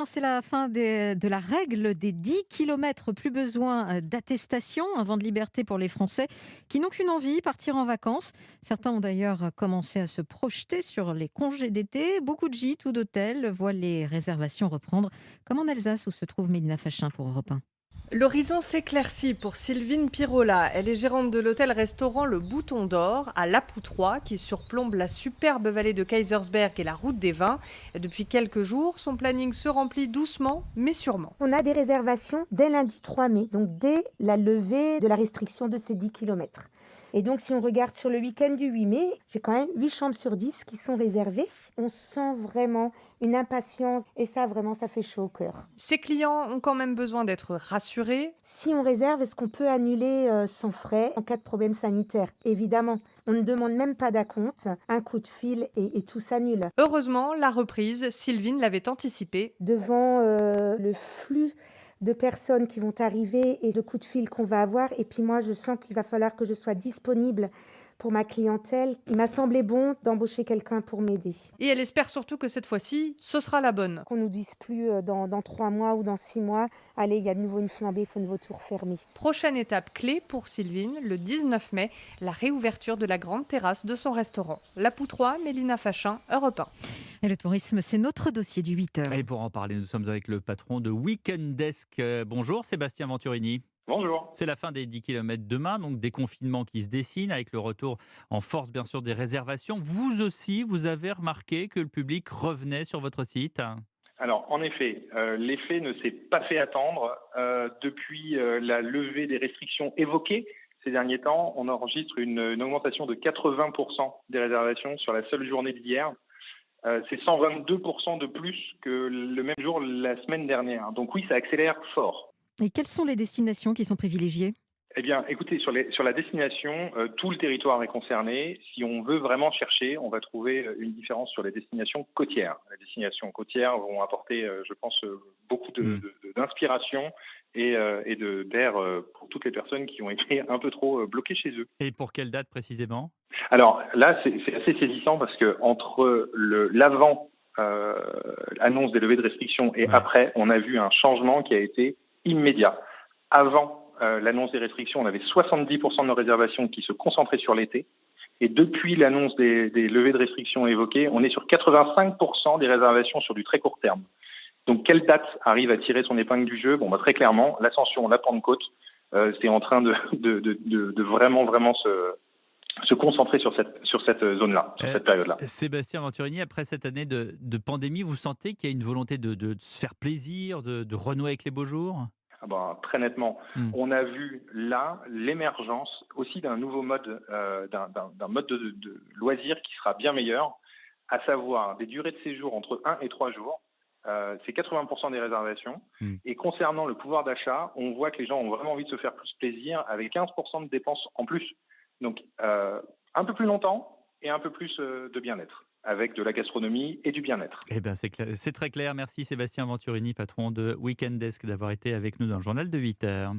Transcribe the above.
C'est la fin de la règle des 10 kilomètres. Plus besoin d'attestation, un vent de liberté pour les Français qui n'ont qu'une envie, partir en vacances. Certains ont d'ailleurs commencé à se projeter sur les congés d'été. Beaucoup de gîtes ou d'hôtels voient les réservations reprendre, comme en Alsace où se trouve Mélina Fachin pour Europe 1. L'horizon s'éclaircit pour Sylvine Pirola. Elle est gérante de l'hôtel-restaurant Le Bouton d'Or à La Poutroie qui surplombe la superbe vallée de Kaysersberg et la route des vins. Et depuis quelques jours, son planning se remplit doucement mais sûrement. On a des réservations dès lundi 3 mai, donc dès la levée de la restriction de ces 10 kilomètres. Et donc si on regarde sur le week-end du 8 mai, j'ai quand même 8 chambres sur 10 qui sont réservées. On sent vraiment une impatience et ça vraiment ça fait chaud au cœur. Ses clients ont quand même besoin d'être rassurés. Si on réserve, est-ce qu'on peut annuler sans frais en cas de problème sanitaire? Évidemment, on ne demande même pas d'acompte, un coup de fil et tout s'annule. Heureusement, la reprise, Sylvine l'avait anticipée. Devant le flux de personnes qui vont arriver et le coup de fil qu'on va avoir. Et puis moi, je sens qu'il va falloir que je sois disponible pour ma clientèle. Il m'a semblé bon d'embaucher quelqu'un pour m'aider. Et elle espère surtout que cette fois-ci, ce sera la bonne. Qu'on nous dise plus dans 3 mois ou dans 6 mois, allez, il y a de nouveau une flambée, il faut de nouveau tout refermer. Prochaine étape clé pour Sylvine, le 19 mai, la réouverture de la grande terrasse de son restaurant. La Poutroie, Mélina Fachin, Europe 1. Et le tourisme, c'est notre dossier du 8h. Et pour en parler, nous sommes avec le patron de Weekend Desk. Bonjour Sébastien Venturini. Bonjour. C'est la fin des 10 kilomètres demain, donc des confinements qui se dessinent avec le retour en force bien sûr des réservations. Vous aussi, vous avez remarqué que le public revenait sur votre site? Alors, en effet, l'effet ne s'est pas fait attendre. Depuis la levée des restrictions évoquées ces derniers temps, on enregistre une augmentation de 80% des réservations sur la seule journée d'hier. C'est 122% de plus que le même jour la semaine dernière. Donc oui, ça accélère fort. Et quelles sont les destinations qui sont privilégiées? Eh bien, écoutez, sur la destination, tout le territoire est concerné. Si on veut vraiment chercher, on va trouver une différence sur les destinations côtières. Les destinations côtières vont apporter, je pense, beaucoup Hmm. d'inspiration et d'air pour toutes les personnes qui ont été un peu trop bloquées chez eux. Et pour quelle date précisément? Alors là, c'est assez saisissant parce que entre l'avant annonce des levées de restrictions et Ouais. après, on a vu un changement qui a été immédiat. Avant l'annonce des restrictions, on avait 70% de nos réservations qui se concentraient sur l'été. Et depuis l'annonce des levées de restrictions évoquées, on est sur 85% des réservations sur du très court terme. Donc, quelle date arrive à tirer son épingle du jeu? Bon, bah, très clairement, l'ascension, la Pentecôte, c'est en train de vraiment, vraiment se concentrer sur cette zone-là, sur Euh, cette période-là. Sébastien Venturini, après cette année de pandémie, vous sentez qu'il y a une volonté de se faire plaisir, de renouer avec les beaux jours? Ah ben, très nettement, Hmm. on a vu là l'émergence aussi d'un nouveau mode, d'un mode de loisir qui sera bien meilleur, à savoir des durées de séjour entre 1 et 3 jours. C'est 80% des réservations. Hmm. Et concernant le pouvoir d'achat, on voit que les gens ont vraiment envie de se faire plus plaisir avec 15% de dépenses en plus. Donc, un peu plus longtemps et un peu plus de bien-être, avec de la gastronomie et du bien-être. Eh ben, c'est très clair. Merci Sébastien Venturini, patron de Weekend Desk, d'avoir été avec nous dans le journal de 8 heures.